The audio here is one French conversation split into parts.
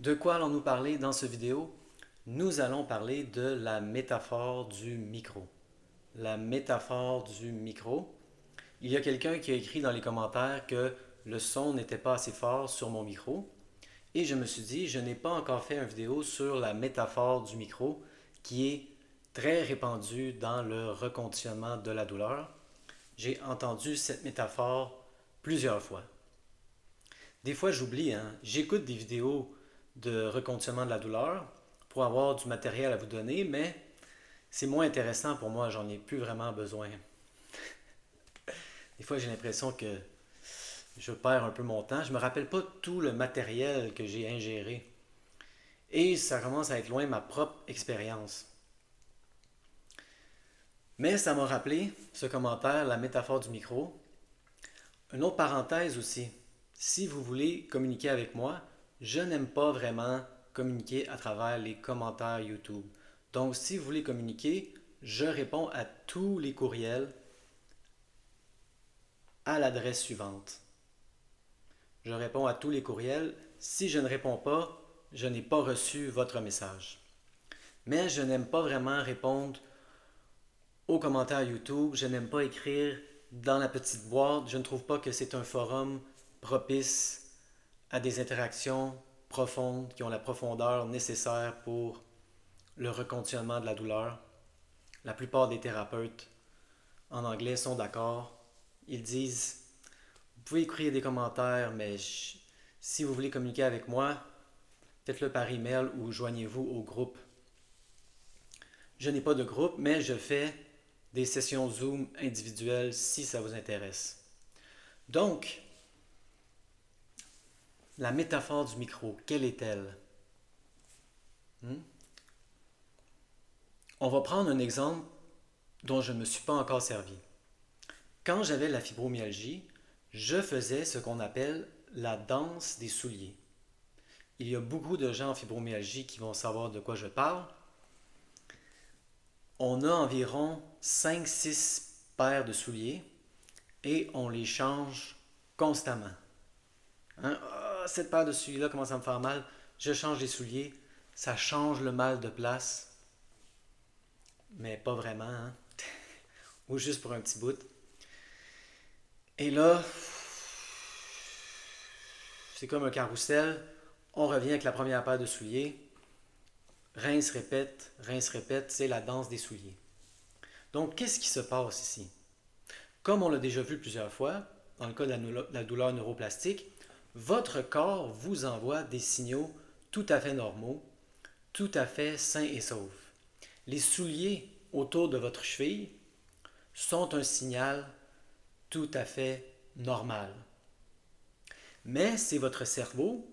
De quoi allons-nous parler dans ce vidéo? Nous allons parler de la métaphore du micro. La métaphore du micro. Il y a quelqu'un qui a écrit dans les commentaires que le son n'était pas assez fort sur mon micro. Et je me suis dit, je n'ai pas encore fait une vidéo sur la métaphore du micro qui est très répandue dans le reconditionnement de la douleur. J'ai entendu cette métaphore plusieurs fois. Des fois, j'oublie, hein. J'écoute des vidéos de reconditionnement de la douleur pour avoir du matériel à vous donner, mais c'est moins intéressant pour moi, j'en ai plus vraiment besoin. Des fois, j'ai l'impression que je perds un peu mon temps. Je ne me rappelle pas tout le matériel que j'ai ingéré. Et ça commence à être loin de ma propre expérience. Mais ça m'a rappelé, ce commentaire, la métaphore du micro. Une autre parenthèse aussi. Si vous voulez communiquer avec moi, je n'aime pas vraiment communiquer à travers les commentaires YouTube. Donc, si vous voulez communiquer, je réponds à tous les courriels à l'adresse suivante. Je réponds à tous les courriels. Si je ne réponds pas, je n'ai pas reçu votre message. Mais je n'aime pas vraiment répondre aux commentaires YouTube. Je n'aime pas écrire dans la petite boîte. Je ne trouve pas que c'est un forum propice à des interactions profondes qui ont la profondeur nécessaire pour le reconditionnement de la douleur. La plupart des thérapeutes en anglais sont d'accord. Ils disent, vous pouvez écrire des commentaires, mais si vous voulez communiquer avec moi, faites-le par email ou joignez-vous au groupe. Je n'ai pas de groupe, mais je fais des sessions Zoom individuelles si ça vous intéresse. Donc, la métaphore du micro, quelle est-elle? On va prendre un exemple dont je ne me suis pas encore servi. Quand j'avais la fibromyalgie, je faisais ce qu'on appelle la danse des souliers. Il y a beaucoup de gens en fibromyalgie qui vont savoir de quoi je parle. On a environ 5-6 paires de souliers et on les change constamment. Hein? Ah, cette paire de souliers-là commence à me faire mal. Je change les souliers. Ça change le mal de place, mais pas vraiment. Hein? Ou juste pour un petit bout. Et là, c'est comme un carrousel. On revient avec la première paire de souliers. Rince, répète, c'est la danse des souliers. Donc, qu'est-ce qui se passe ici? Comme on l'a déjà vu plusieurs fois, dans le cas de la douleur neuroplastique, votre corps vous envoie des signaux tout à fait normaux, tout à fait sains et saufs. Les souliers autour de votre cheville sont un signal tout à fait normal. Mais c'est votre cerveau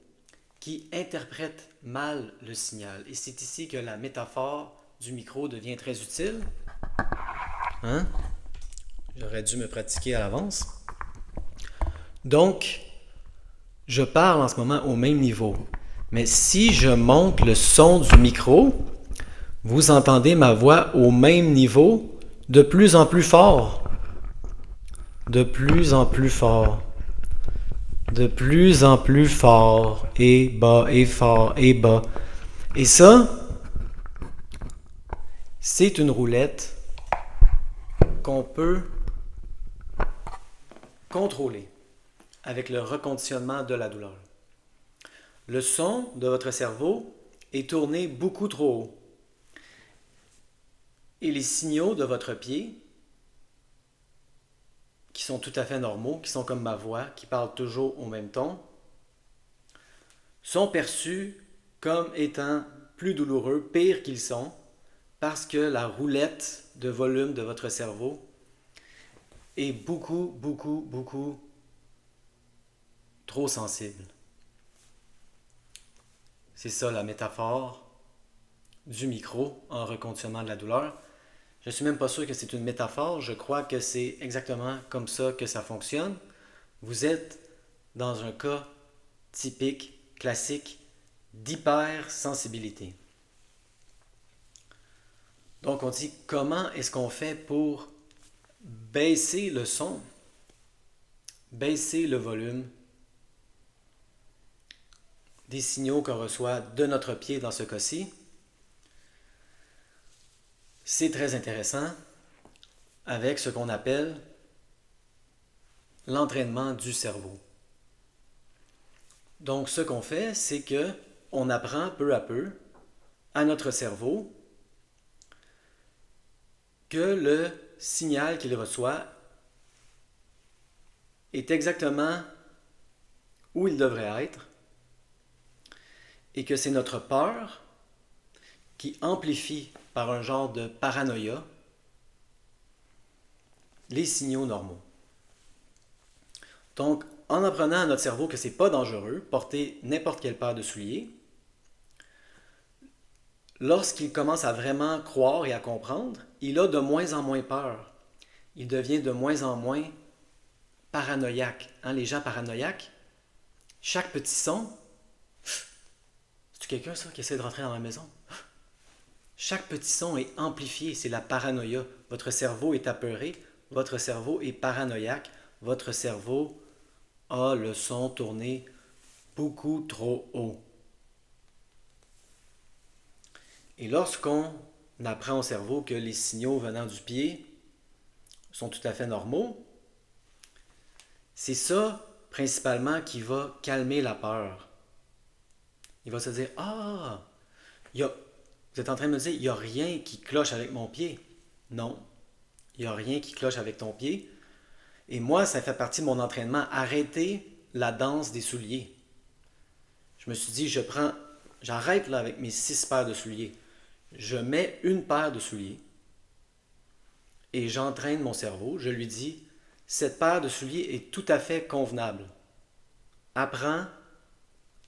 qui interprète mal le signal. Et c'est ici que la métaphore du micro devient très utile. Hein? J'aurais dû me pratiquer à l'avance. Donc, je parle en ce moment au même niveau. Mais si je monte le son du micro, vous entendez ma voix au même niveau, de plus en plus fort. De plus en plus fort. De plus en plus fort. Et bas, et fort, et bas. Et ça, c'est une roulette qu'on peut contrôler avec le reconditionnement de la douleur. Le son de votre cerveau est tourné beaucoup trop haut. Et les signaux de votre pied, qui sont tout à fait normaux, qui sont comme ma voix, qui parle toujours au même ton, sont perçus comme étant plus douloureux, pires qu'ils sont, parce que la roulette de volume de votre cerveau est beaucoup trop sensible. C'est ça la métaphore du micro en reconditionnement de la douleur. Je ne suis même pas sûr que c'est une métaphore, je crois que c'est exactement comme ça que ça fonctionne. Vous êtes dans un cas typique, classique, d'hypersensibilité. Donc on dit comment est-ce qu'on fait pour baisser le son, baisser le volume des signaux qu'on reçoit de notre pied dans ce cas-ci. C'est très intéressant avec ce qu'on appelle l'entraînement du cerveau. Donc, ce qu'on fait, c'est que on apprend peu à peu à notre cerveau que le signal qu'il reçoit est exactement où il devrait être et que c'est notre peur qui amplifie par un genre de paranoïa les signaux normaux. Donc, en apprenant à notre cerveau que c'est pas dangereux, porter n'importe quelle paire de souliers, lorsqu'il commence à vraiment croire et à comprendre, il a de moins en moins peur. Il devient de moins en moins paranoïaque. Les gens paranoïaques, chaque petit son, c'est-tu quelqu'un ça qui essaie de rentrer dans ma maison? Chaque petit son est amplifié, c'est la paranoïa. Votre cerveau est apeuré, votre cerveau est paranoïaque, votre cerveau a le son tourné beaucoup trop haut. Et lorsqu'on apprend au cerveau que les signaux venant du pied sont tout à fait normaux, c'est ça principalement qui va calmer la peur. Il va se dire, vous êtes en train de me dire, il n'y a rien qui cloche avec mon pied. Non, il n'y a rien qui cloche avec ton pied. Et moi, ça fait partie de mon entraînement. Arrêter la danse des souliers. Je me suis dit, j'arrête là avec mes 6 paires de souliers. Je mets une paire de souliers et j'entraîne mon cerveau. Je lui dis, cette paire de souliers est tout à fait convenable. Apprends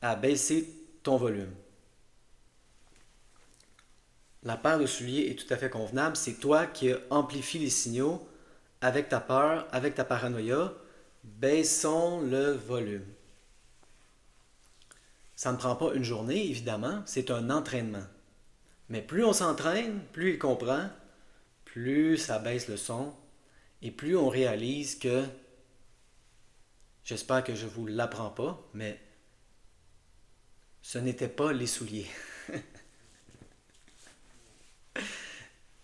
à baisser ton volume. La paire de souliers est tout à fait convenable. C'est toi qui amplifies les signaux avec ta peur, avec ta paranoïa. Baissons le volume. Ça ne prend pas une journée, évidemment. C'est un entraînement. Mais plus on s'entraîne, plus il comprend, plus ça baisse le son et plus on réalise que, j'espère que je ne vous l'apprends pas, mais ce n'était pas les souliers.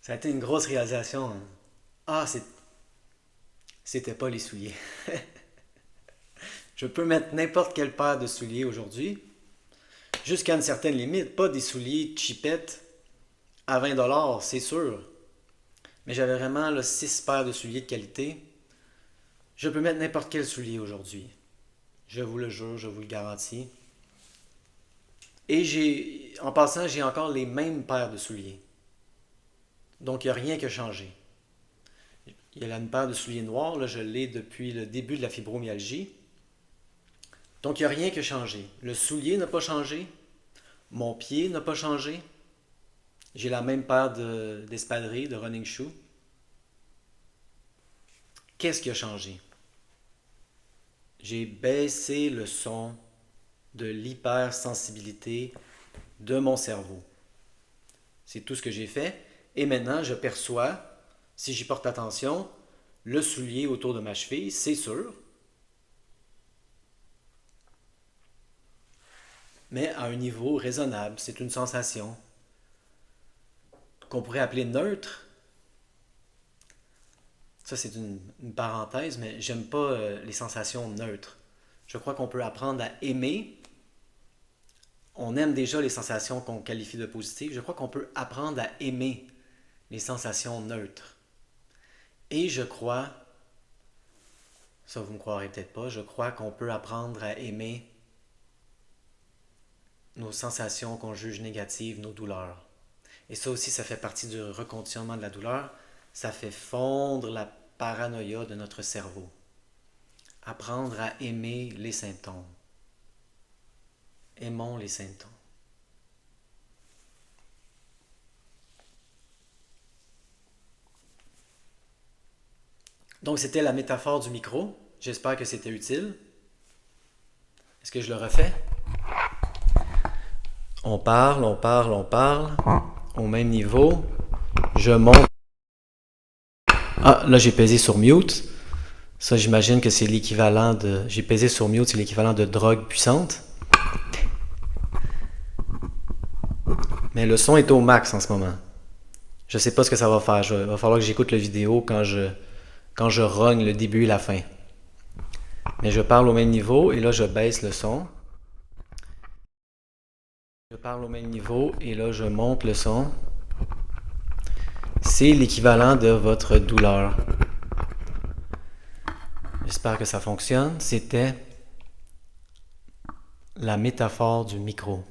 Ça a été une grosse réalisation. C'était pas les souliers. Je peux mettre n'importe quelle paire de souliers aujourd'hui, jusqu'à une certaine limite, pas des souliers cheapettes à 20$, c'est sûr. Mais j'avais vraiment 6 paires de souliers de qualité. Je peux mettre n'importe quel soulier aujourd'hui. Je vous le jure, je vous le garantis. Et en passant, j'ai encore les mêmes paires de souliers. Donc, il n'y a rien qui a changé. Il y a une paire de souliers noirs, là, je l'ai depuis le début de la fibromyalgie. Donc, il n'y a rien qui a changé. Le soulier n'a pas changé. Mon pied n'a pas changé. J'ai la même paire d'espadrilles, de running shoes. Qu'est-ce qui a changé? J'ai baissé le son de l'hypersensibilité de mon cerveau. C'est tout ce que j'ai fait. Et maintenant, je perçois, si j'y porte attention, le soulier autour de ma cheville, c'est sûr. Mais à un niveau raisonnable, c'est une sensation qu'on pourrait appeler neutre. Ça, c'est une parenthèse, mais j'aime pas les sensations neutres. Je crois qu'on peut apprendre à aimer. On aime déjà les sensations qu'on qualifie de positives. Je crois qu'on peut apprendre à aimer les sensations neutres. Et je crois, ça vous ne me croirez peut-être pas, je crois qu'on peut apprendre à aimer nos sensations qu'on juge négatives, nos douleurs. Et ça aussi, ça fait partie du reconditionnement de la douleur. Ça fait fondre la paranoïa de notre cerveau. Apprendre à aimer les symptômes. Aimons les symptômes. Donc, c'était la métaphore du micro. J'espère que c'était utile. Est-ce que je le refais? On parle, on parle, on parle. Au même niveau. Je monte. Là, j'ai pesé sur mute. Ça, j'imagine que c'est l'équivalent de... J'ai pesé sur mute, c'est l'équivalent de drogue puissante. Mais le son est au max en ce moment. Je sais pas ce que ça va faire. Il va falloir que j'écoute la vidéo quand je rogne le début et la fin. Mais je parle au même niveau et là je baisse le son. Je parle au même niveau et là je monte le son. C'est l'équivalent de votre douleur. J'espère que ça fonctionne. C'était la métaphore du micro.